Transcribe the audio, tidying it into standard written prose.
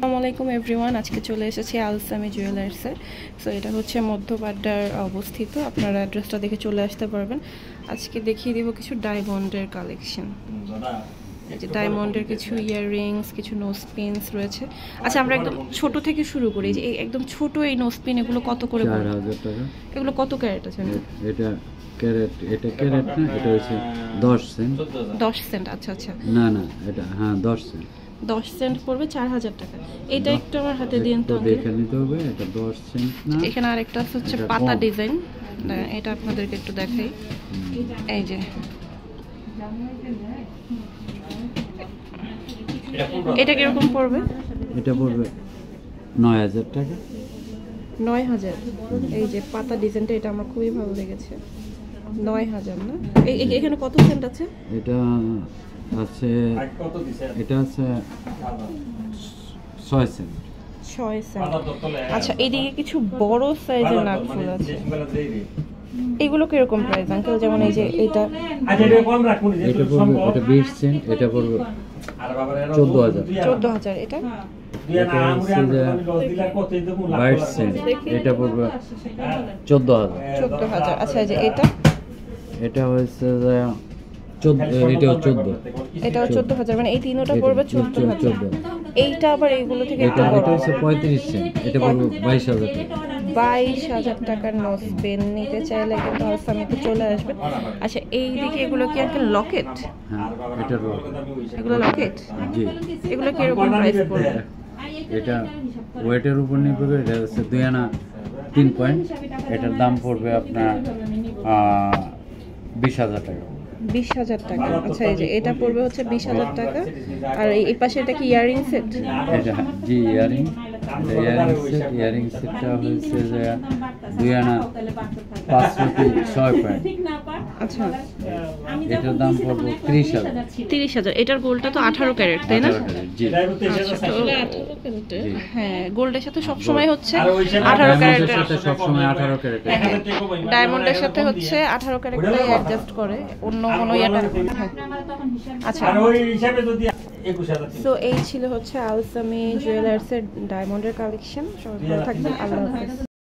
আসসালামু আলাইকুম এভরিওয়ান, আজকে চলে এসেছি আলসামি জুয়েলার্সে। সো এটা হচ্ছে মধ্যপাড্ডার অবস্থিত, আপনারা অ্যাড্রেসটা দেখে চলে আসতে পারবেন। আজকে দেখিয়ে দিব কিছু ডায়মন্ডের কালেকশন। এই যে ডায়মন্ডের কিছু ইয়াররিংস, কিছু নোজ পিনস রয়েছে। আচ্ছা, আমরা একদম ছোট থেকে শুরু করি। যে একদম ছোট এই নোজ পিন, এগুলো কত করে? 4000 টাকা। এগুলো কত ক্যারেট আছে? এটা ক্যারেট, এটা ক্যারেট না, এটা হচ্ছে 10 সেন্ট। 10 সেন্ট? আচ্ছা আচ্ছা, না না, এটা হ্যাঁ 10 সেন্ট। 10 সেন্ট পড়বে 4000 টাকা। এটা একটু আমার হাতে দিন তো, দেখে নিতে হবে। এটা 10 সেন্ট না। এখানে আরেকটা হচ্ছে পাতা ডিজাইন, এটা আপনাদেরকে একটু দেখাই। এই যে এটা কিরকম পড়বে? এটা পড়বে 9000 টাকা। 9000? এই যে পাতা ডিজাইনটা, এটা আমার খুবই ভালো লেগেছে। 9000 না? এখানে কত সেন্ট আছে? এটা আছে, এটা আছে 6 সেন্ট। 6 সেন্ট। আচ্ছা, এইদিকে কিছু বড় সাইজের নাকফুল আছে, এগুলো কিরকম প্রাইস আঙ্কেল? যেমন এই যে এটা পড়বে, এটা 20 সেন্ট। এটা পড়বে 14000। 14000? এটা 22 সেন্ট। এটা পড়বে 14000। 14000। আচ্ছা, এই যে এটা হচ্ছে 14। এটাও 14। এটাও 14000, মানে এই তিনটা পড়বে 14000। এইটা আবার এইগুলো থেকে একটু বড়, এটা হচ্ছে 35 সেন্ট। এটা পড়বে 22000 টাকা। 22000 টাকার নোজ পেন নিতে চাইলে কিন্তু আলসামিতে চলে আসবেন। আচ্ছা, এই দিকে এগুলো কি আঙ্কেল লকেট? হ্যাঁ, এটা এগুলো লকেট? জি। এগুলো কিরকম প্রাইস পড়বে? এটা ওয়েটের উপর নির্ভর করে। এটা হচ্ছে 2 আনা 3 পয়েন্ট। এটার দাম পড়বে আপনার 20000 টাকা। 20000 টাকা। আচ্ছা, এই যে এটা পড়বে হচ্ছে 20000 টাকা। আর এই পাশে এটা কি ইয়ারিং সেট? এটা জি ইয়ারিং, ইয়ারিং সেটটা হচ্ছে যে 2 আনা 5 রুপি 6 পয়েন্ট। আচ্ছা, এটার দাম পড়বে 30000। 30000। এটার গোল্ডটা তো 18 ক্যারেট, তাই না? জি। আচ্ছা, তো হ্যাঁ, গোল্ডের সাথে সব সময় হচ্ছে 18 ক্যারেটের সাথে সব সময় 18 ক্যারেট। ডায়মন্ডের সাথে হচ্ছে 18 ক্যারেটটাই অ্যাডজাস্ট করে, অন্য কোনো ইয়াটা। আচ্ছা, সো এই ছিল হচ্ছে আলসামি জুয়েলার্সের ডায়মন্ডের কালেকশন। সবাই ভালো থাকবেন, আল্লাহ হাফেজ।